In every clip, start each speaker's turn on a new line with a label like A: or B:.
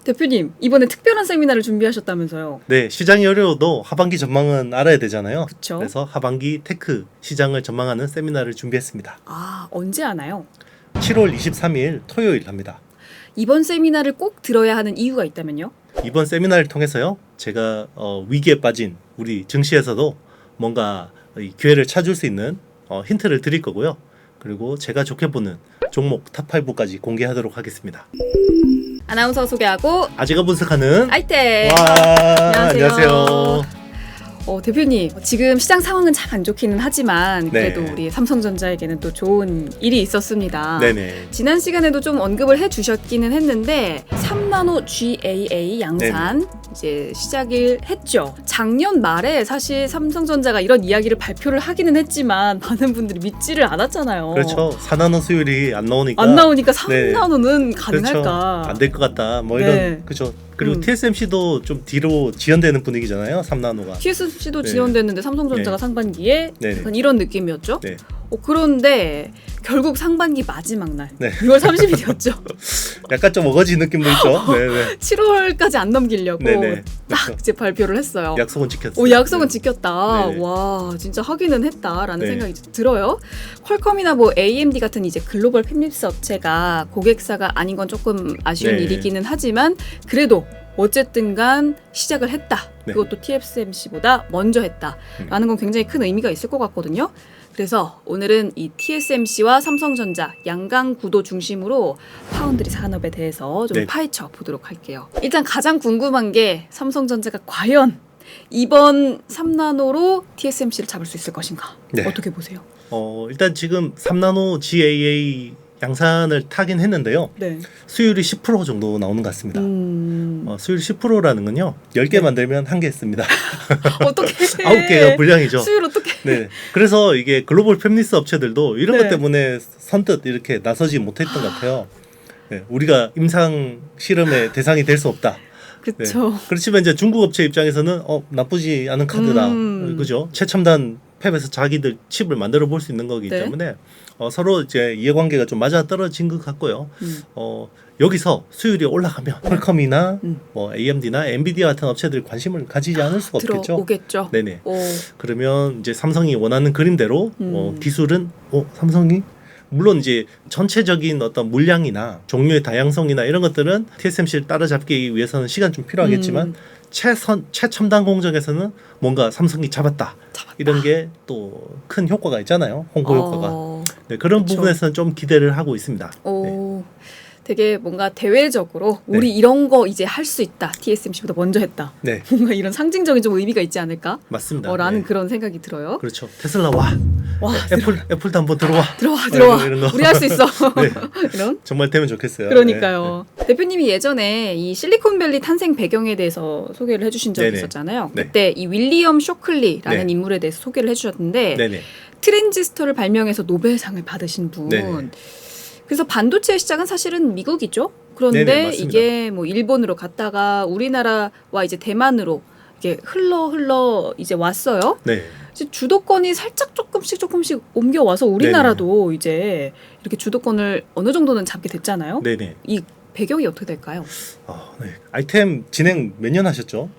A: 대표님, 이번에 특별한 세미나를 준비하셨다면서요?
B: 네, 시장이 어려워도 하반기 전망은 알아야 되잖아요.
A: 그쵸?
B: 그래서 하반기 테크 시장을 전망하는 세미나를 준비했습니다.
A: 아, 언제 하나요?
B: 7월 23일 토요일 합니다.
A: 이번 세미나를 꼭 들어야 하는 이유가 있다면요?
B: 이번 세미나를 통해서요, 제가 위기에 빠진 우리 증시에서도 뭔가 이 기회를 찾을 수 있는 힌트를 드릴 거고요. 그리고 제가 좋게 보는 종목 탑5까지 공개하도록 하겠습니다.
A: 아나운서 소개하고
B: 아재가 분석하는
A: 아이템.
B: 와, 안녕하세요.
A: 대표님, 지금 시장 상황은 참 안 좋기는 하지만 그래도
B: 네.
A: 우리 삼성전자에게는 또 좋은 일이 있었습니다.
B: 네네.
A: 지난 시간에도 좀 언급을 해주셨기는 했는데 3나노 GAA 양산 이제 시작을 했죠. 작년 말에 사실 삼성전자가 이런 이야기를 발표를 하기는 했지만 많은 분들이 믿지를 않았잖아요.
B: 그렇죠. 4나노 수율이 안 나오니까
A: 안 나오니까 3나노는
B: 그렇죠.
A: 가능할까?
B: 안 될 것 같다. 뭐
A: 네.
B: 이런 그렇죠. 그리고 TSMC도 좀 뒤로 지연되는 분위기잖아요. 3나노가.
A: TSMC도
B: 네.
A: 지원됐는데 삼성전자가
B: 네.
A: 상반기에
B: 네.
A: 약간 이런 느낌이었죠.
B: 네.
A: 그런데 결국 상반기 마지막 날
B: 네.
A: 6월 30일이었죠.
B: 약간 좀 어거지 느낌도 있죠. 네네.
A: 7월까지 안 넘기려고
B: 네네.
A: 딱 이제 발표를 했어요.
B: 약속은 지켰어요.
A: 오, 약속은
B: 네.
A: 지켰다.
B: 네네.
A: 와, 진짜 하기는 했다라는
B: 네.
A: 생각이 들어요. 퀄컴이나 뭐 AMD 같은 이제 글로벌 팹립스 업체가 고객사가 아닌 건 조금 아쉬운
B: 네.
A: 일이기는 하지만 그래도 어쨌든 간 시작을 했다.
B: 네.
A: 그것도 TSMC보다 먼저 했다라는 건 굉장히 큰 의미가 있을 것 같거든요. 그래서 오늘은 이 TSMC와 삼성전자 양강 구도 중심으로 파운드리 산업에 대해서 좀
B: 네.
A: 파헤쳐 보도록 할게요. 일단 가장 궁금한 게 삼성전자가 과연 이번 3나노로 TSMC를 잡을 수 있을 것인가?
B: 네.
A: 어떻게 보세요?
B: 일단 지금 3나노 GAA 양산을 타긴 했는데요.
A: 네.
B: 수율이 10% 정도 나오는 것 같습니다. 수율 10%라는 건요. 10개
A: 네.
B: 만들면 1개 씁니다.
A: 어떻게
B: 9개가 불량이죠.
A: 수율 어떻게?
B: 네. 그래서 이게 글로벌 팹리스 업체들도 이런
A: 네.
B: 것 때문에 선뜻 이렇게 나서지 못했던 것 같아요. 네. 우리가 임상 실험의 대상이 될 수 없다.
A: 그렇죠.
B: 네. 그렇지만 이제 중국 업체 입장에서는 나쁘지 않은 카드다. 그죠? 최첨단 팹에서 자기들 칩을 만들어 볼 수 있는 거기
A: 네.
B: 때문에 서로 이제 이해관계가 좀 맞아 떨어진 것 같고요. 여기서 수율이 올라가면 퀄컴이나 뭐 AMD나 엔비디아 같은 업체들이 관심을 가지지 않을 수가 없겠죠.
A: 들어오겠죠.
B: 네네.
A: 오.
B: 그러면 이제 삼성이 원하는 그림대로 기술은 삼성이 물론 이제 전체적인 어떤 물량이나 종류의 다양성이나 이런 것들은 TSMC를 따라잡기 위해서는 시간 좀 필요하겠지만 최첨단 공정에서는 뭔가 삼성이 잡았다. 이런 게 또 큰 효과가 있잖아요. 홍보 효과가. 네, 그런
A: 그쵸.
B: 부분에서는 좀 기대를 하고 있습니다.
A: 오. 되게 뭔가 대외적으로
B: 네.
A: 우리 이런 거 이제 할 수 있다. TSMC보다 먼저 했다.
B: 네,
A: 뭔가 이런 상징적인 좀 의미가 있지 않을까?
B: 맞습니다.
A: 라는
B: 네.
A: 그런 생각이 들어요.
B: 그렇죠. 테슬라 와.
A: 와,
B: 네, 애플도 한번 들어와.
A: 들어와.
B: 이런 거.
A: 우리 할 수 있어.
B: 네.
A: 이런.
B: 정말 되면 좋겠어요.
A: 그러니까요. 대표님이 예전에 이 실리콘밸리 탄생 배경에 대해서 소개를 해주신 적이
B: 네네.
A: 있었잖아요.
B: 네.
A: 그때 이 윌리엄 쇼클리라는
B: 네.
A: 인물에 대해서 소개를 해주셨는데
B: 네네.
A: 트랜지스터를 발명해서 노벨상을 받으신 분.
B: 네네.
A: 그래서 반도체 시작은 사실은 미국이죠. 그런데
B: 네네, 맞습니다.
A: 이게 뭐 일본으로 갔다가 우리나라와 이제 대만으로 이게 흘러 이제 왔어요.
B: 네.
A: 이제 주도권이 살짝 조금씩 옮겨와서 우리나라도 이제 이렇게 주도권을 어느 정도는 잡게 됐잖아요.
B: 네네.
A: 이 배경이 어떻게 될까요?
B: 네. 아이템 진행 몇 년 하셨죠?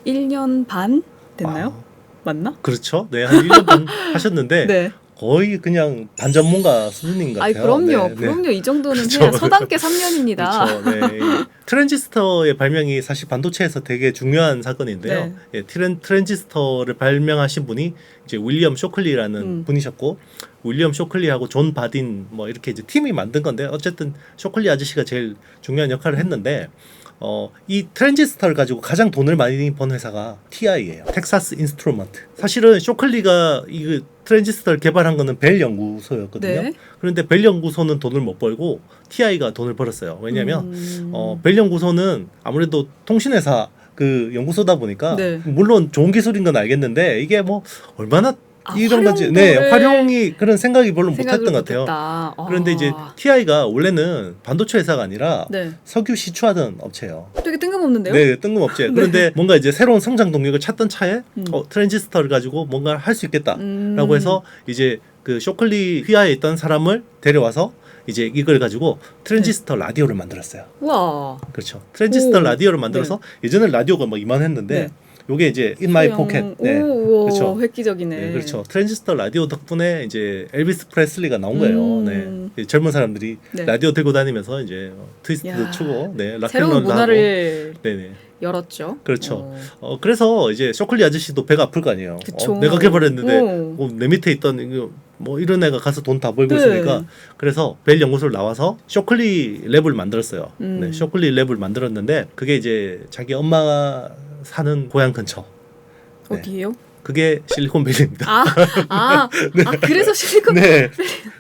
A: 1년 반 됐나요?
B: 아,
A: 맞나? 네.
B: 그렇죠. 네, 한 1년 반 하셨는데 거의 그냥 반전문가 수준인 것
A: 아이
B: 같아요.
A: 그럼요.
B: 네, 네.
A: 그럼요. 이 정도는
B: 그렇죠.
A: 해야 서당계 3년입니다.
B: 그렇죠. 네. 이 트랜지스터의 발명이 사실 반도체에서 되게 중요한 사건인데요.
A: 네.
B: 예, 트랜지스터를 발명하신 분이 이제 윌리엄 쇼클리라는 분이셨고, 윌리엄 쇼클리하고 존 바딘 뭐 이렇게 이제 팀이 만든 건데, 어쨌든 쇼클리 아저씨가 제일 중요한 역할을 했는데, 이 트랜지스터를 가지고 가장 돈을 많이 번 회사가 TI예요. 텍사스 인스트루먼트. 사실은 쇼클리가 이 트랜지스터를 개발한 거는 벨 연구소였거든요.
A: 네.
B: 그런데 벨 연구소는 돈을 못 벌고 TI가 돈을 벌었어요. 왜냐하면 벨 연구소는 아무래도 통신회사 그 연구소다 보니까
A: 네.
B: 물론 좋은 기술인 건 알겠는데 이게 뭐 얼마나 이런 건지
A: 활용도를
B: 활용이 그런 생각이 별로
A: 생각을
B: 못했던 것 같아요.
A: 못했다.
B: 그런데 이제 TI가 원래는 반도체 회사가 아니라
A: 네.
B: 석유 시추하던 업체예요.
A: 되게 뜬금없는데요?
B: 네, 뜬금없지. 그런데 뭔가 이제 새로운 성장 동력을 찾던 차에 트랜지스터를 가지고 뭔가 할 수 있겠다라고 해서 이제 그 쇼클리 휘하에 있던 사람을 데려와서 이제 이걸 가지고 트랜지스터 라디오를 만들었어요.
A: 와.
B: 그렇죠. 트랜지스터
A: 오.
B: 라디오를 만들어서 예전에 라디오가 뭐 이만했는데
A: 네.
B: 요게 이제 In My Pocket. 네.
A: 오,
B: 그렇죠.
A: 획기적이네.
B: 네, 그렇죠. 트랜지스터 라디오 덕분에 이제 엘비스 프레슬리가 나온 거예요. 네. 젊은 사람들이
A: 네.
B: 라디오 들고 다니면서 이제 트위스트도
A: 야,
B: 추고, 네,
A: 새로운
B: 락앤롤도 하고.
A: 문화를
B: 네네.
A: 열었죠.
B: 그렇죠. 그래서 이제 쇼클리 아저씨도 배가 아플 거 아니에요.
A: 그쵸.
B: 내가 개발했는데
A: 오.
B: 내 밑에 있던 이거 뭐 이런 애가 가서 돈 다 벌고
A: 네.
B: 있으니까 그래서 벨 연구소를 나와서 쇼클리 랩을 만들었어요. 네, 쇼클리 랩을 만들었는데 그게 이제 자기 엄마가 사는 고향 근처. 네.
A: 어디예요?
B: 그게 실리콘밸리입니다.
A: 그래서 실리콘.
B: 네.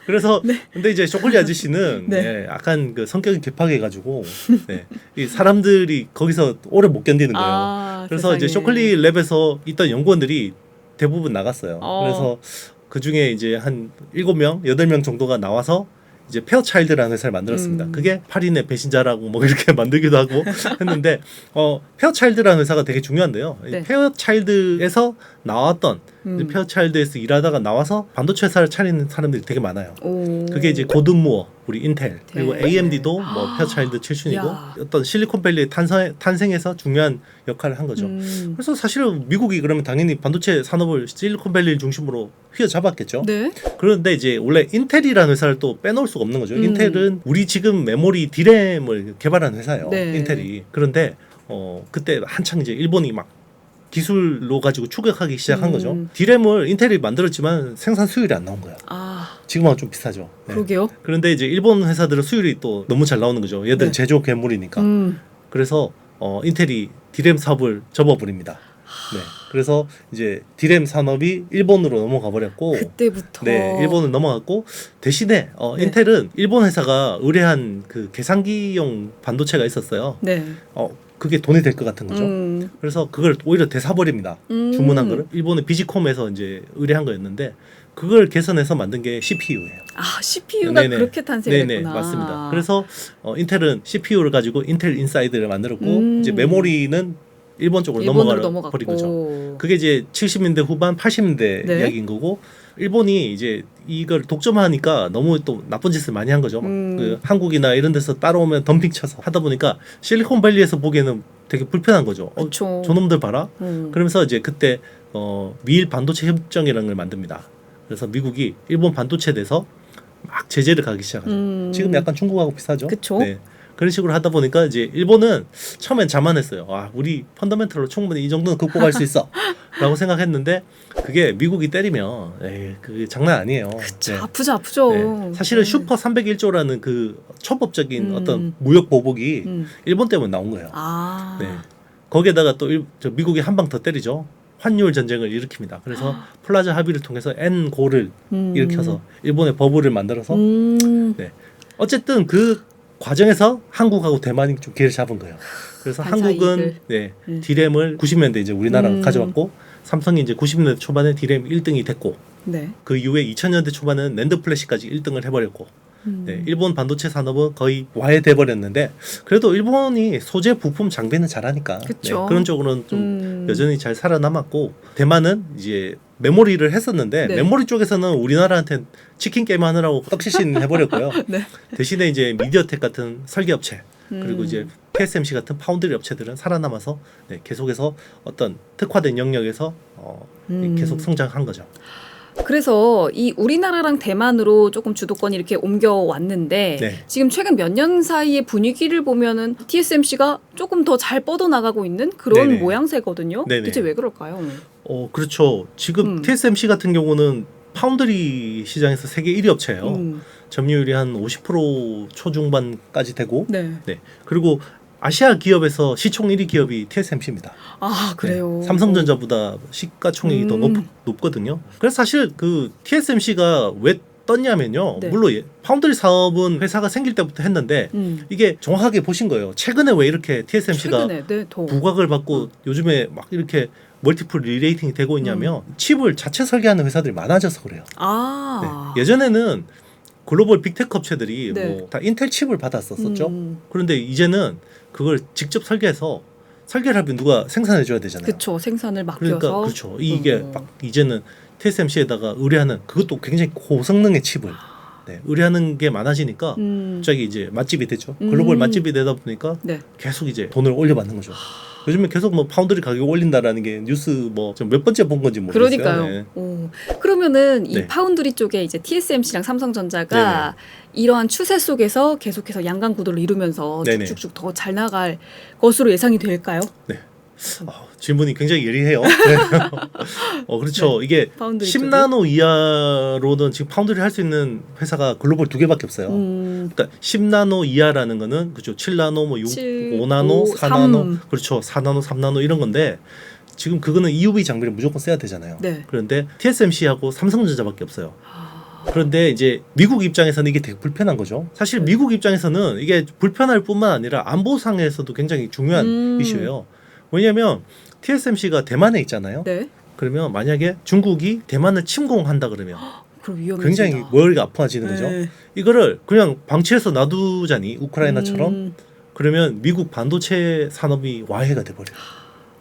B: 그래서 근데 이제 쇼클리 아저씨는
A: 네.
B: 네, 약간 그 성격이 개팍해가지고 네, 이 사람들이 거기서 오래 못 견디는 거예요. 그래서 이제 쇼클리 랩에서 있던 연구원들이 대부분 나갔어요. 그래서 그 중에 이제 한 7명, 8명 정도가 나와서 이제 페어차일드라는 회사를 만들었습니다. 그게 8인의 배신자라고 뭐 이렇게 만들기도 하고 했는데 페어차일드라는 회사가 되게 중요한데요.
A: 네.
B: 페어차일드에서 나왔던 페어차일드에서 일하다가 나와서 반도체 회사를 차리는 사람들이 되게 많아요.
A: 오.
B: 그게 이제 고든 무어, 우리 인텔, 그리고
A: 네.
B: AMD도 뭐 페어차일드 출신이고
A: 야.
B: 어떤 실리콘밸리의 탄생에서 중요한 역할을 한 거죠. 그래서 사실은 미국이 그러면 당연히 반도체 산업을 실리콘밸리를 중심으로 휘어잡았겠죠.
A: 네.
B: 그런데 이제 원래 인텔이라는 회사를 또 빼놓을 수가 없는 거죠. 인텔은 우리 지금 메모리 디램을 개발한 회사예요.
A: 네.
B: 인텔이. 그런데 그때 한창 이제 일본이 막 기술로 가지고 추격하기 시작한 거죠. 디램을 인텔이 만들었지만 생산 수율이 안 나온 거예요. 지금하고 좀 비싸죠. 네.
A: 그러게요.
B: 그런데 이제 일본 회사들은 수율이 또 너무 잘 나오는 거죠. 얘들은
A: 네.
B: 제조 괴물이니까. 그래서 인텔이 디램 사업을 접어버립니다. 네. 그래서 이제 디램 산업이 일본으로 넘어가 버렸고
A: 그때부터.
B: 네, 일본은 넘어갔고 대신에
A: 네.
B: 인텔은 일본 회사가 의뢰한 그 계산기용 반도체가 있었어요.
A: 네.
B: 그게 돈이 될 것 같은 거죠. 그래서 그걸 오히려 대사버립니다. 주문한 거를 일본의 비지콤에서 이제 의뢰한 거였는데 그걸 개선해서 만든 게 CPU예요.
A: CPU가
B: 네네.
A: 그렇게 탄생했구나.
B: 네네, 맞습니다. 그래서 인텔은 CPU를 가지고 인텔 인사이드를 만들었고 이제 메모리는 일본 쪽으로 넘어가 버린 거죠. 그게 이제 70년대 후반, 80년대
A: 네.
B: 이야기인 거고 일본이 이제 이걸 독점하니까 너무 또 나쁜 짓을 많이 한 거죠. 그 한국이나 이런 데서 따라오면 덤핑 쳐서 하다 보니까 실리콘밸리에서 보기에는 되게 불편한 거죠.
A: 그쵸.
B: 저놈들 봐라. 그러면서 이제 그때 미일 반도체 협정이라는 걸 만듭니다. 그래서 미국이 일본 반도체에 대해서 막 제재를 가기 시작하죠. 지금 약간 중국하고 비슷하죠.
A: 그쵸.
B: 네. 그런 식으로 하다 보니까 이제 일본은 처음엔 자만했어요. 우리 펀더멘털로 충분히 이 정도는 극복할 수 있어 라고 생각했는데 그게 미국이 때리면 그게 장난 아니에요.
A: 그쵸.
B: 네.
A: 아프죠.
B: 네. 사실은 슈퍼 301조라는 그 초법적인 어떤 무역 보복이 일본 때문에 나온 거예요.
A: 네.
B: 거기에다가 또 미국이 한 방 더 때리죠. 환율 전쟁을 일으킵니다. 그래서 플라자 합의를 통해서 N고를 일으켜서 일본의 버블을 만들어서 네. 어쨌든 그 과정에서 한국하고 대만이 좀 기회를 잡은 거예요. 그래서 한국은 디램을 90년대 이제 우리나라가 가져왔고 삼성이 이제 90년대 초반에 디램 1등이 됐고
A: 네.
B: 그 이후에 2000년대 초반에는 낸드 플래시까지 1등을 해버렸고 네, 일본 반도체 산업은 거의 와해돼 버렸는데 그래도 일본이 소재 부품 장비는 잘하니까 네, 그런 쪽으로는 좀 여전히 잘 살아남았고 대만은 이제 메모리를 했었는데 메모리 쪽에서는 우리나라한테 치킨 게임 하느라고 떡시신 해버렸고요.
A: 네.
B: 대신에 이제 미디어텍 같은 설계 업체 그리고 이제 TSMC 같은 파운드리 업체들은 살아남아서 계속해서 어떤 특화된 영역에서 계속 성장한 거죠.
A: 그래서 이 우리나라랑 대만으로 조금 주도권이 이렇게 옮겨왔는데 지금 최근 몇 년 사이의 분위기를 보면은 TSMC가 조금 더 잘 뻗어나가고 있는 그런 모양새거든요. 대체 왜 그럴까요?
B: 그렇죠. 지금 TSMC 같은 경우는 파운드리 시장에서 세계 1위 업체예요. 점유율이 한 50% 초중반까지 되고 그리고 아시아 기업에서 시총 1위 기업이 TSMC입니다.
A: 그래요.
B: 삼성전자보다 시가총액이 더 높거든요. 그래서 사실 그 TSMC가 왜 떴냐면요. 물론 파운드리 사업은 회사가 생길 때부터 했는데 이게 정확하게 보신 거예요. 최근에 왜 이렇게 TSMC가 부각을 받고 요즘에 막 이렇게 멀티플 리레이팅이 되고 있냐면 칩을 자체 설계하는 회사들이 많아져서 그래요. 예전에는 글로벌 빅테크 업체들이 뭐 다 인텔 칩을 받았었죠. 그런데 이제는 그걸 직접 설계해서 설계를 하면 누가 생산해 줘야 되잖아요.
A: 그렇죠. 생산을 맡겨서.
B: 그러니까 그렇죠. 이게 막 이제는 TSMC에다가 의뢰하는 그것도 굉장히 고성능의 칩을 네, 의뢰하는 게 많아지니까 갑자기 이제 맛집이 되죠. 글로벌 맛집이 되다 보니까
A: 네.
B: 계속 이제 돈을 올려받는 거죠. 요즘에 계속 뭐 파운드리 가격 올린다라는 게 뉴스 뭐 몇 번째 본 건지 모르겠어요.
A: 그러니까요.
B: 네.
A: 오. 그러면은 이
B: 네.
A: 파운드리 쪽에 이제 TSMC랑 삼성전자가 이러한 추세 속에서 계속해서 양강 구도를 이루면서
B: 네네.
A: 쭉쭉쭉 더 잘 나갈 것으로 예상이 될까요?
B: 네. 질문이 굉장히 예리해요. 네. 그렇죠. 이게
A: 파운드리
B: 10나노 이하로는 지금 파운드리 할 수 있는 회사가 글로벌 2개밖에 없어요. 그러니까 10나노 이하라는 거는 그렇죠. 7나노, 뭐 5나노, 4나노, 그렇죠. 4나노, 3나노 이런 건데 지금 그거는 EUV 장비를 무조건 써야 되잖아요.
A: 네.
B: 그런데 TSMC하고 삼성전자밖에 없어요. 그런데 이제 미국 입장에서는 이게 되게 불편한 거죠. 사실 미국 입장에서는 이게 불편할 뿐만 아니라 안보상에서도 굉장히 중요한 이슈예요. 왜냐하면 TSMC가 대만에 있잖아요.
A: 네.
B: 그러면 만약에 중국이 대만을 침공한다 그러면
A: 그럼 위험해진다.
B: 굉장히 머리가 아파지는 거죠.
A: 네.
B: 이거를 그냥 방치해서 놔두자니 우크라이나처럼 그러면 미국 반도체 산업이 와해가 돼버려요.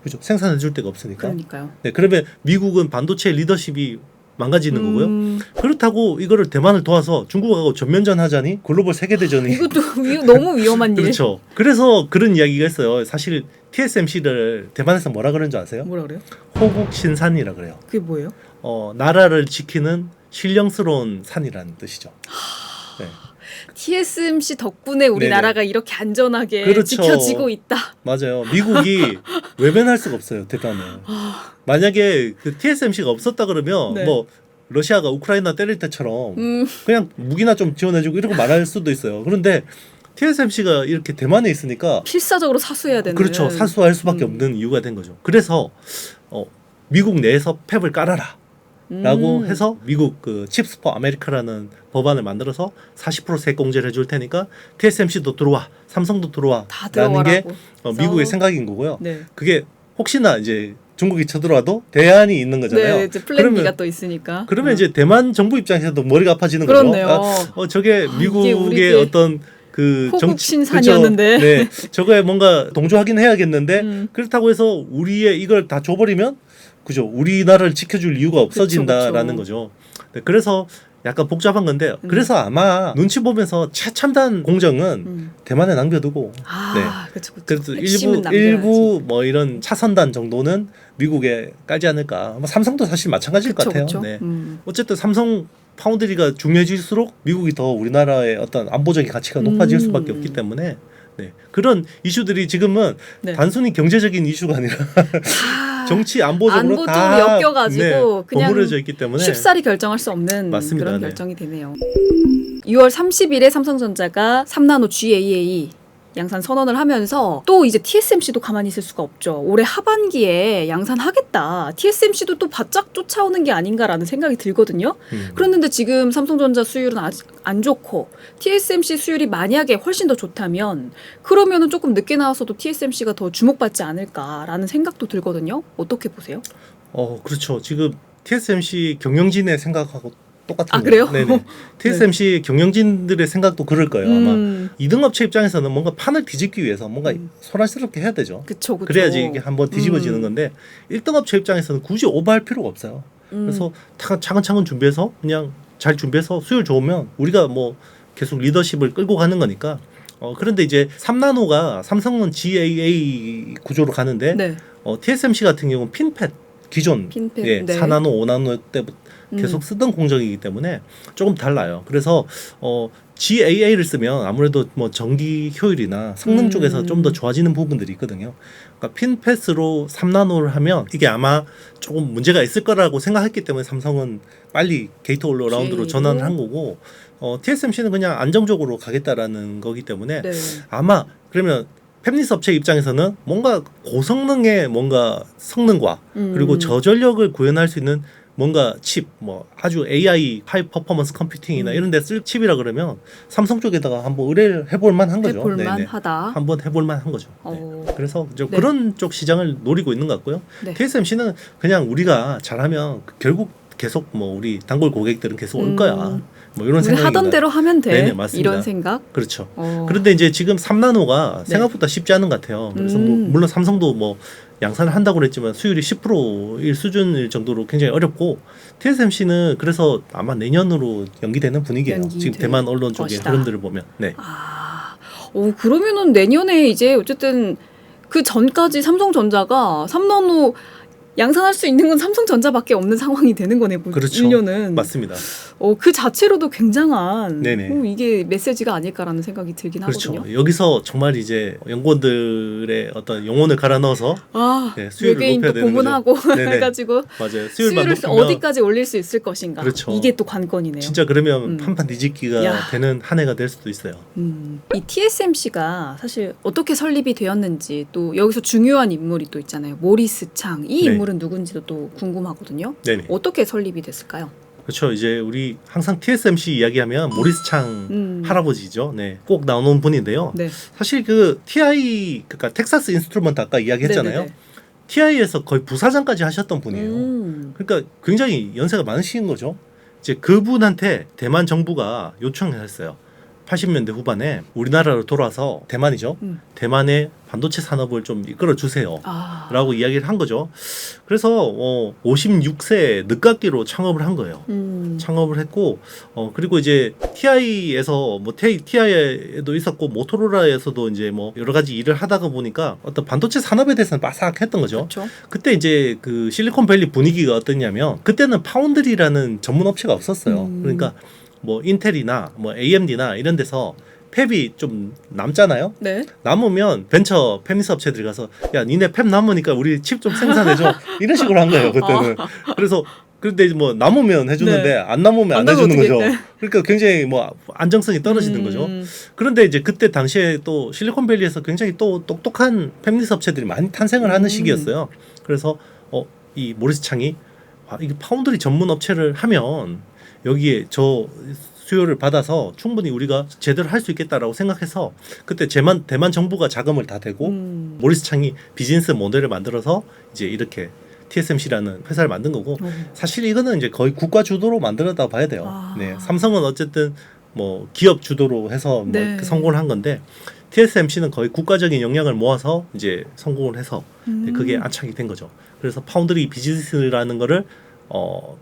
B: 그죠? 생산해 줄 데가 없으니까.
A: 그러니까요.
B: 네, 그러면 미국은 반도체 리더십이 망가지는 거고요. 그렇다고 이거를 대만을 도와서 중국하고 전면전 하자니 글로벌 세계대전이
A: 이것도 너무 위험한 일.
B: 그렇죠. 그래서 그런 이야기가 있어요. 사실 TSMC를 대만에서 뭐라 그러는 줄 아세요?
A: 뭐라 그래요?
B: 호국 신산이라 그래요.
A: 그게 뭐예요?
B: 나라를 지키는 신령스러운 산이라는 뜻이죠. 네.
A: TSMC 덕분에 우리나라가 이렇게 안전하게
B: 그렇죠.
A: 지켜지고 있다.
B: 맞아요. 미국이 외면할 수가 없어요. 대단해. 만약에 그 TSMC가 없었다 그러면
A: 네.
B: 뭐 러시아가 우크라이나 때릴 때처럼 그냥 무기나 좀 지원해주고 이러고 말할 수도 있어요. 그런데 TSMC가 이렇게 대만에 있으니까
A: 필사적으로 사수해야 되는.
B: 그렇죠. 사수할 수밖에 없는 이유가 된 거죠. 그래서 미국 내에서 팹을 깔아라. 라고 해서 미국 그 칩스 포 아메리카라는 법안을 만들어서 40% 세공제를 해줄 테니까 TSMC도 들어와, 삼성도 들어와
A: 다
B: 라는 게
A: 들어와라고.
B: 미국의 생각인 거고요.
A: 네.
B: 그게 혹시나 이제 중국이 쳐들어와도 대안이 있는 거잖아요.
A: 네, 이제 플랜 B가 또 있으니까.
B: 그러면 이제 대만 정부 입장에서도 머리가 아파지는
A: 그렇네요.
B: 거죠. 저게 미국의
A: 우리의
B: 어떤 그
A: 호국 신산이었는데.
B: 네, 저거에 뭔가 동조하긴 해야겠는데 그렇다고 해서 우리의 이걸 다 줘버리면 그죠? 우리나라를 지켜줄 이유가 없어진다라는 거죠. 네, 그래서 약간 복잡한 건데 그래서 아마 눈치 보면서 최첨단 공정은 대만에 남겨두고
A: 그쵸.
B: 그래서
A: 핵심은
B: 일부 뭐 이런 차선단 정도는 미국에 깔지 않을까. 삼성도 사실 마찬가지일 것 같아요.
A: 그쵸.
B: 네. 어쨌든 삼성 파운드리가 중요해질수록 미국이 더 우리나라의 어떤 안보적인 가치가 높아질 수밖에 없기 때문에 네. 그런 이슈들이 지금은 단순히 경제적인 이슈가 아니라 정치 안보적으로
A: 안보
B: 다
A: 좀 엮여가지고 그냥
B: 버무려져 있기 때문에
A: 쉽사리 결정할 수 없는
B: 맞습니다.
A: 그런
B: 네.
A: 결정이 되네요. 6월 30일에 삼성전자가 3나노 GAA 양산 선언을 하면서 또 이제 TSMC도 가만히 있을 수가 없죠. 올해 하반기에 양산하겠다. TSMC도 또 바짝 쫓아오는 게 아닌가라는 생각이 들거든요. 그런데 지금 삼성전자 수율은 아직 안 좋고 TSMC 수율이 만약에 훨씬 더 좋다면 그러면은 조금 늦게 나와서도 TSMC가 더 주목받지 않을까라는 생각도 들거든요. 어떻게 보세요?
B: 그렇죠. 지금 TSMC 경영진의 생각하고 똑같은
A: 그래요?
B: 네네. TSMC 경영진들의 생각도 그럴 거예요. 아마 2등 업체 입장에서는 뭔가 판을 뒤집기 위해서 뭔가 소란스럽게 해야 되죠.
A: 그쵸.
B: 그래야지 이게 한번 뒤집어지는 건데 1등 업체 입장에서는 굳이 오버할 필요가 없어요. 그래서 차근차근 준비해서 그냥 잘 준비해서 수율 좋으면 우리가 뭐 계속 리더십을 끌고 가는 거니까. 그런데 이제 3나노가 삼성은 GAA 구조로 가는데 TSMC 같은 경우는 핀팻 기존
A: 핀팻,
B: 4나노, 5나노 때부터 계속 쓰던 공정이기 때문에 조금 달라요. 그래서 GAA를 쓰면 아무래도 뭐 전기 효율이나 성능 쪽에서 좀 더 좋아지는 부분들이 있거든요. 그러니까 핀팻으로 3나노를 하면 이게 아마 조금 문제가 있을 거라고 생각했기 때문에 삼성은 빨리 게이트 올라운드로 전환을 한 거고 TSMC는 그냥 안정적으로 가겠다라는 거기 때문에 아마 그러면 팹리스 업체 입장에서는 뭔가 고성능의 뭔가 성능과 그리고 저전력을 구현할 수 있는 뭔가 칩, 뭐 아주 AI 하이 퍼포먼스 컴퓨팅이나 이런 데 쓸 칩이라 그러면 삼성 쪽에다가 한번 의뢰를 해볼 만한 거죠.
A: 해볼만하다.
B: 한번 해볼 만한 거죠. 그래서 그런 쪽 시장을 노리고 있는 것 같고요. TSMC는 그냥 우리가 잘하면 결국 계속 뭐 우리 단골 고객들은 계속 올 거야. 뭐 이런
A: 우리
B: 생각이
A: 하던 대로 하면 돼.
B: 네네, 맞습니다.
A: 이런 생각.
B: 그렇죠.
A: 어.
B: 그런데 이제 지금 3나노가
A: 네.
B: 생각보다 쉽지 않은 것 같아요. 그래서 뭐 물론 삼성도 뭐 양산을 한다고 그랬지만 수율이 10%일 수준일 정도로 굉장히 어렵고 TSMC는 그래서 아마 내년으로 연기되는 분위기예요. 지금
A: 연기될
B: 대만 언론 쪽의
A: 것이다.
B: 흐름들을 보면. 네.
A: 아, 그러면은 내년에 이제 어쨌든 그 전까지 삼성전자가 3나노 양산할 수 있는 건 삼성전자밖에 없는 상황이 되는 거네.
B: 그렇죠.
A: 1년은.
B: 맞습니다.
A: 그 자체로도 굉장한
B: 네네.
A: 이게 메시지가 아닐까라는 생각이 들긴
B: 그렇죠.
A: 하거든요.
B: 여기서 정말 이제 연구원들의 어떤 영혼을 갈아 넣어서 네, 수율을
A: 외계인
B: 높여야
A: 또
B: 되는
A: 고문하고
B: 거죠. 네네.
A: 해가지고
B: 맞아요.
A: 수율을
B: 높이면
A: 어디까지 올릴 수 있을 것인가.
B: 그렇죠.
A: 이게 또 관건이네요.
B: 진짜 그러면 판판 뒤집기가
A: 야.
B: 되는 한 해가 될 수도 있어요.
A: 이 TSMC가 사실 어떻게 설립이 되었는지 또 여기서 중요한 인물이 또 있잖아요. 모리스 창. 이
B: 네.
A: 인물은 누군지도 또 궁금하거든요.
B: 네네.
A: 어떻게 설립이 됐을까요?
B: 그렇죠. 이제 우리 항상 TSMC 이야기하면 모리스 창 할아버지죠. 네, 꼭 나오는 분인데요.
A: 네.
B: 사실 그 TI 그러니까 텍사스 인스트루먼트 아까 이야기했잖아요.
A: 네네네.
B: TI에서 거의 부사장까지 하셨던 분이에요. 그러니까 굉장히 연세가 많으신 거죠. 이제 그분한테 대만 정부가 요청을 했어요. 80년대 후반에 우리나라로 돌아와서 대만이죠. 대만의 반도체 산업을 좀 이끌어 주세요. 라고 이야기를 한 거죠. 그래서 56세 늦깎이로 창업을 한 거예요. 창업을 했고 그리고 이제 TI에서 뭐 TI에도 있었고 모토로라에서도 이제 뭐 여러 가지 일을 하다가 보니까 어떤 반도체 산업에 대해서는 빠삭했던 거죠.
A: 그렇죠.
B: 그때 이제 그 실리콘밸리 분위기가 어떠냐면 그때는 파운드리라는 전문 업체가 없었어요. 그러니까 뭐 인텔이나 뭐 AMD나 이런 데서 팹이 좀 남잖아요.
A: 네.
B: 남으면 벤처 팹리스 업체들이 가서 야 니네 팹 남으니까 우리 칩 좀 생산해줘 이런 식으로 한 거예요 그때는. 그래서 그런데 뭐 남으면 해주는데
A: 네.
B: 안 남으면 안 해주는 거죠.
A: 네.
B: 그러니까 굉장히 뭐 안정성이 떨어지는 거죠. 그런데 이제 그때 당시에 또 실리콘밸리에서 굉장히 또 똑똑한 팹리스 업체들이 많이 탄생을 하는 시기였어요. 그래서 이 모리스 창이 이게 파운드리 전문 업체를 하면 여기에 저 수요를 받아서 충분히 우리가 제대로 할 수 있겠다라고 생각해서 그때 대만 정부가 자금을 다 대고 모리스 창이 비즈니스 모델을 만들어서 이제 이렇게 TSMC라는 회사를 만든 거고 사실 이거는 이제 거의 국가 주도로 만들었다고 봐야 돼요. 네, 삼성은 어쨌든 뭐 기업 주도로 해서 뭐
A: 네.
B: 성공을 한 건데 TSMC는 거의 국가적인 역량을 모아서 이제 성공을 해서 그게 안착이 된 거죠. 그래서 파운드리 비즈니스라는 거를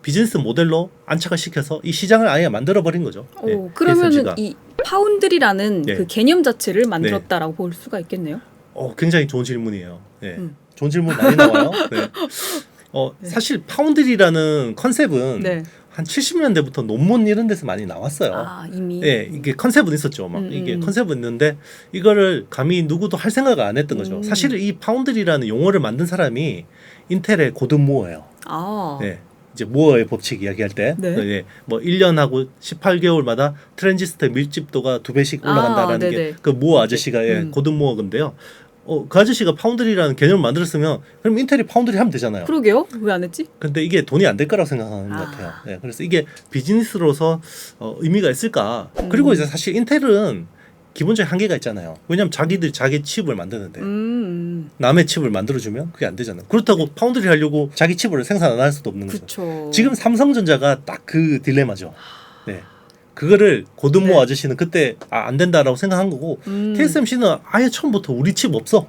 B: 비즈니스 모델로 안착을 시켜서 이 시장을 아예 만들어 버린 거죠.
A: 그러면은
B: TSMC가.
A: 이 파운드리라는
B: 네.
A: 그 개념 자체를 만들었다라고 볼 수가 있겠네요.
B: 굉장히 좋은 질문이에요. 네. 좋은 질문 많이 나와요. 네. 사실 파운드리라는 컨셉은
A: 네.
B: 한 70년대부터 논문 이런 데서 많이 나왔어요.
A: 이미.
B: 네, 이게 컨셉은 있었죠. 막 이게 컨셉은 있는데 이거를 감히 누구도 할 생각을 안 했던 거죠. 사실 이 파운드리라는 용어를 만든 사람이 인텔의 고든 무어예요. 네. 이제 무어의 법칙 이야기할 때,
A: 네.
B: 뭐 1년하고 18개월마다 트랜지스터 밀집도가 2배씩 올라간다라는 게 그 무어 아저씨가 고든 무어 건데요. 그 아저씨가 파운드리라는 개념을 만들었으면 그럼 인텔이 파운드리 하면 되잖아요.
A: 그러게요. 왜 안 했지?
B: 근데 이게 돈이 안 될 거라고 생각하는 것 같아요. 네, 그래서 이게 비즈니스로서 의미가 있을까? 그리고 이제 사실 인텔은 기본적인 한계가 있잖아요. 왜냐하면 자기들이 자기 칩을 만드는데 남의 칩을 만들어주면 그게 안 되잖아요. 그렇다고 파운드리 하려고 자기 칩을 생산 안 할 수도 없는 거죠.
A: 그쵸.
B: 지금 삼성전자가 딱 그 딜레마죠. 네. 그거를 고든모 아저씨는 그때 안 된다라고 생각한 거고 TSMC는 아예 처음부터 우리 칩 없어.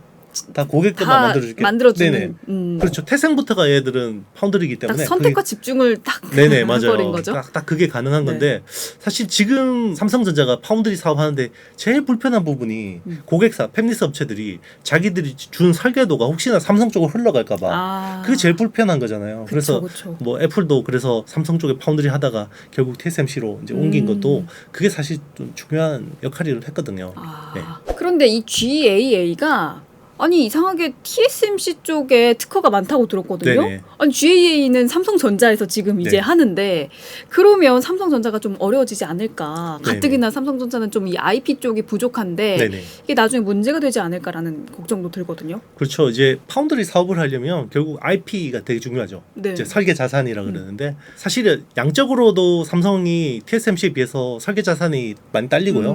B: 다 고객들만 만들어줄게.
A: 만들어주는.
B: 그렇죠. 태생부터가 얘들은 파운드리이기 때문에
A: 딱 선택과 집중을 딱
B: 네네 맞아요.
A: 해버린 거죠.
B: 딱 그게 가능한 건데 사실 지금 삼성전자가 파운드리 사업하는데 제일 불편한 부분이 고객사 팹리스 업체들이 자기들이 준 설계도가 혹시나 삼성 쪽으로 흘러갈까봐 그게 제일 불편한 거잖아요. 그래서 뭐 애플도 그래서 삼성 쪽에 파운드리 하다가 결국 TSMC로 이제 옮긴 것도 그게 사실 좀 중요한 역할을 했거든요. 네.
A: 그런데 이 GAA가 아니 이상하게 TSMC 쪽에 특허가 많다고 들었거든요.
B: 네네.
A: 아니 GAA는 삼성전자에서 지금 이제 하는데 그러면 삼성전자가 좀 어려워지지 않을까. 가뜩이나 삼성전자는 좀 이 IP 쪽이 부족한데
B: 네네.
A: 이게 나중에 문제가 되지 않을까라는 걱정도 들거든요.
B: 그렇죠. 이제 파운드리 사업을 하려면 결국 IP가 되게 중요하죠.
A: 네.
B: 이제 설계 자산이라 그러는데 사실은 양적으로도 삼성이 TSMC에 비해서 설계 자산이 많이 딸리고요.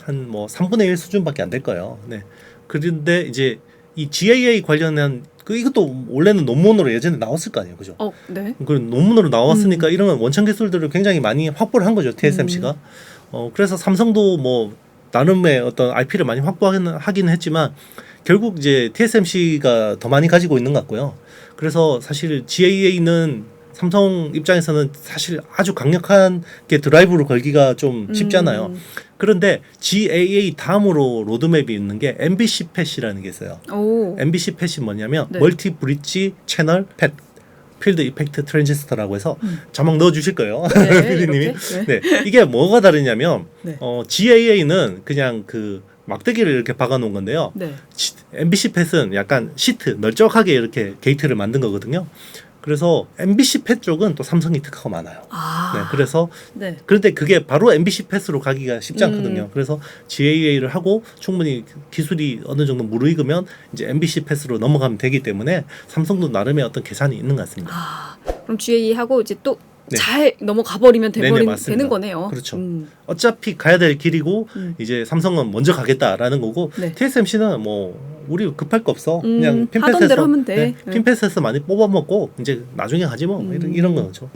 B: 한 뭐 3분의 1 수준밖에 안 될 거예요. 네. 그런데 이제 이 GAA 관련한 이것도 원래는 논문으로 예전에 나왔을 거 아니에요, 그죠?
A: 네.
B: 그 논문으로 나왔으니까 이런 원천 기술들을 굉장히 많이 확보를 한 거죠, TSMC가. 그래서 삼성도 뭐 나름의 어떤 IP를 많이 확보하긴 했지만 결국 이제 TSMC가 더 많이 가지고 있는 것 같고요. 그래서 사실 GAA는 삼성 입장에서는 사실 아주 강력한 게 드라이브로 걸기가 좀 쉽잖아요. 그런데 GAA 다음으로 로드맵이 있는 게 MBC 팻이라는 게 있어요. MBC 팻이 뭐냐면
A: 네.
B: 멀티 브릿지 채널 팻 필드 이펙트 트랜지스터라고 해서 자막 넣어주실 거예요. 피디님이. 네. 이게 뭐가 다르냐면
A: 네.
B: GAA는 그냥 그 막대기를 이렇게 박아놓은 건데요.
A: 네.
B: MBC 팻은 약간 시트 널쩍하게 이렇게 게이트를 만든 거거든요. 그래서 MBC 팻 쪽은 또 삼성이 특허가 많아요. 네, 그래서
A: 네.
B: 그런데 그게 바로 MBC 팻으로 가기가 쉽지 않거든요. 그래서 GAA를 하고 충분히 기술이 어느 정도 무르익으면 이제 MBC 팻으로 넘어가면 되기 때문에 삼성도 나름의 어떤 계산이 있는 것 같습니다.
A: 그럼 GA하고 이제 또
B: 네.
A: 잘 넘어가 버리면
B: 네네, 맞습니다.
A: 되는 거네요.
B: 그렇죠. 어차피 가야 될 길이고 이제 삼성은 먼저 가겠다라는 거고
A: 네.
B: TSMC는 뭐 우리 급할 거 없어. 그냥
A: 하던 대로 하면 돼.
B: 네, 핀패스에서 많이 뽑아먹고 이제 나중에 가지 뭐 이런 거죠.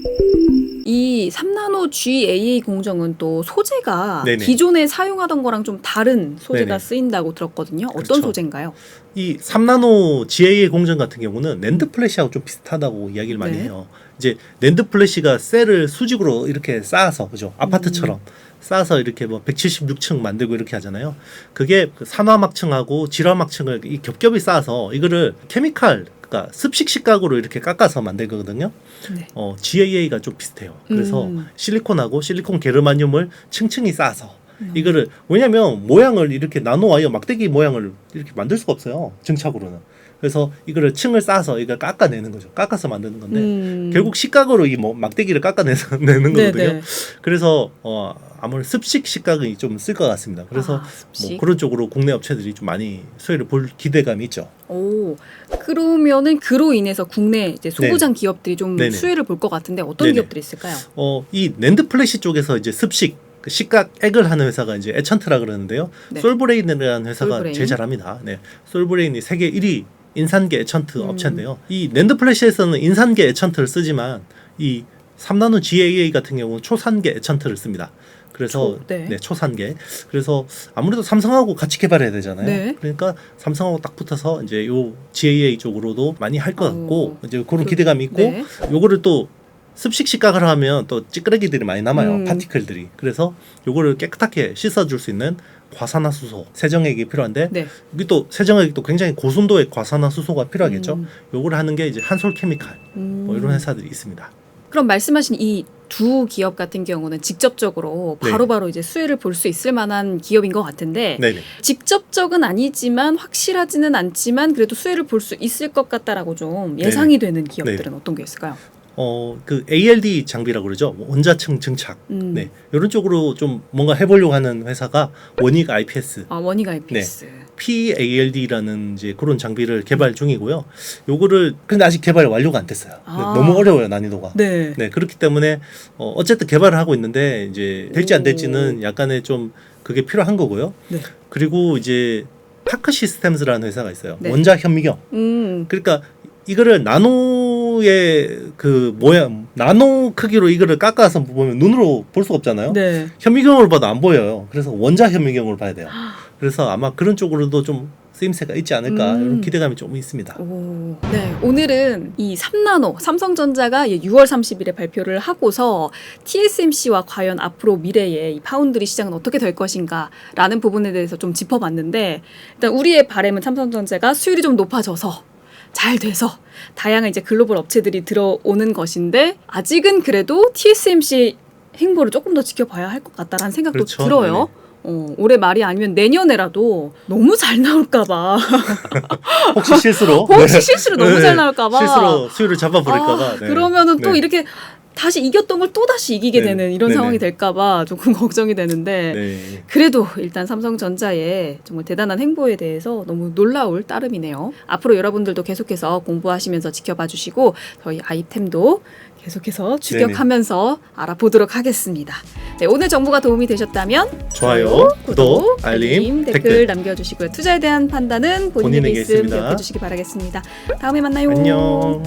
A: 이 3나노 GAA 공정은 또 소재가
B: 네네.
A: 기존에 사용하던 거랑 좀 다른 소재가
B: 네네.
A: 쓰인다고 들었거든요. 어떤
B: 그렇죠.
A: 소재인가요?
B: 이 3나노 GAA 공정 같은 경우는 낸드 플래시하고 좀 비슷하다고 이야기를 많이
A: 네.
B: 해요. 이제 낸드 플래시가 셀을 수직으로 이렇게 쌓아서 그죠? 아파트처럼 쌓아서 이렇게 뭐 176층 만들고 이렇게 하잖아요. 그게 그 산화막층하고 질화막층을 이 겹겹이 쌓아서 이거를 케미칼 그러니까 습식 식각으로 이렇게 깎아서 만들거든요.
A: 네.
B: GAA가 좀 비슷해요. 그래서 실리콘하고 실리콘 게르마늄을 층층이 쌓아서 이거를 왜냐면 모양을 이렇게 나노 와이어 막대기 모양을 이렇게 만들 수가 없어요. 증착으로는. 그래서 이거를 층을 쌓아서 이걸 깎아내는 거죠. 깎아서 만드는 건데 결국 식각으로 이 뭐 막대기를 깎아내서 내는 거거든요.
A: 네네.
B: 그래서 아무래도 습식 식각이 좀 쓸 것 같습니다. 그래서
A: 습식.
B: 뭐 그런 쪽으로 국내 업체들이 좀 많이 수혜를 볼 기대감이 있죠.
A: 그러면은 그로 인해서 국내 이제 소부장 기업들이 좀
B: 네네.
A: 수혜를 볼 것 같은데 어떤
B: 네네.
A: 기업들이 있을까요?
B: 이 낸드 플래시 쪽에서 이제 습식 그 식각액을 하는 회사가 이제 에천트라 그러는데요.
A: 네.
B: 솔브레인이라는 회사가
A: 솔브레인.
B: 제일 잘합니다. 네, 솔브레인이 세계 1위 인산계 에천트 업체인데요. 이 낸드 플래시에서는 인산계 에천트를 쓰지만 이 3나노 GAA 같은 경우는 초산계 에천트를 씁니다. 그래서
A: 네.
B: 초산계. 그래서 아무래도 삼성하고 같이 개발해야 되잖아요.
A: 네.
B: 그러니까 삼성하고 딱 붙어서 이제 요 GAA 쪽으로도 많이 할 것 같고 이제 그런 기대감이 있고
A: 네.
B: 요거를 또 습식 식각을 하면 또 찌끄레기들이 많이 남아요. 파티클들이. 그래서 요거를 깨끗하게 씻어줄 수 있는 과산화수소, 세정액이 필요한데
A: 네.
B: 이게 또 세정액이 또 굉장히 고순도의 과산화수소가 필요하겠죠. 요거를 하는 게 이제 한솔케미칼 뭐 이런 회사들이 있습니다.
A: 그럼 말씀하신 이 두 기업 같은 경우는 직접적으로
B: 네.
A: 바로바로 이제 수혜를 볼 수 있을 만한 기업인 것 같은데
B: 네네.
A: 직접적은 아니지만 확실하지는 않지만 그래도 수혜를 볼 수 있을 것 같다라고 좀 예상이 되는 기업들은 어떤 게 있을까요?
B: 그 ALD 장비라고 그러죠. 원자층 증착. 네. 이런 쪽으로 좀 뭔가 해보려고 하는 회사가 원익 IPS.
A: 원익 IPS.
B: PALD라는 이제 그런 장비를 개발 중이고요. 요거를 근데 아직 개발 완료가 안 됐어요. 너무 어려워요, 난이도가.
A: 네.
B: 네, 그렇기 때문에 어쨌든 개발을 하고 있는데 이제 될지 안 될지는 약간의 좀 그게 필요한 거고요.
A: 네.
B: 그리고 이제 파크 시스템즈라는 회사가 있어요.
A: 네.
B: 원자 현미경. 그러니까 이거를 나노의 그 모양, 나노 크기로 이거를 깎아서 보면 눈으로 볼 수가 없잖아요.
A: 네.
B: 현미경으로 봐도 안 보여요. 그래서 원자 현미경으로 봐야 돼요. 그래서 아마 그런 쪽으로도 좀 쓰임새가 있지 않을까 이런 기대감이 좀 있습니다.
A: 네, 오늘은 이 3나노 삼성전자가 6월 30일에 발표를 하고서 TSMC와 과연 앞으로 미래의 이 파운드리 시장은 어떻게 될 것인가라는 부분에 대해서 좀 짚어봤는데 일단 우리의 바람은 삼성전자가 수율이 좀 높아져서 잘 돼서 다양한 이제 글로벌 업체들이 들어오는 것인데 아직은 그래도 TSMC 행보를 조금 더 지켜봐야 할 것 같다라는 생각도
B: 그렇죠.
A: 들어요.
B: 네네.
A: 올해 말이 아니면 내년에라도 너무 잘 나올까봐.
B: 혹시 실수로?
A: 혹시 실수로 너무 잘 나올까봐.
B: 실수로 수율을 잡아버릴까봐. 네.
A: 그러면은 또
B: 네.
A: 이렇게 다시 이겼던 걸 또 다시 이기게
B: 네.
A: 되는 이런
B: 네네.
A: 상황이 될까봐 조금 걱정이 되는데
B: 네.
A: 그래도 일단 삼성전자의 정말 대단한 행보에 대해서 너무 놀라울 따름이네요. 앞으로 여러분들도 계속해서 공부하시면서 지켜봐 주시고 저희 아이템도 계속해서 추격하면서 알아보도록 하겠습니다. 네, 오늘 정보가 도움이 되셨다면
B: 좋아요, 구독, 알림,
A: 댓글
B: 댓글.
A: 남겨주시고요. 투자에 대한 판단은 본인에게
B: 본인에게
A: 있음
B: 있습니다.
A: 기억해 주시기 바라겠습니다. 다음에 만나요.
B: 안녕.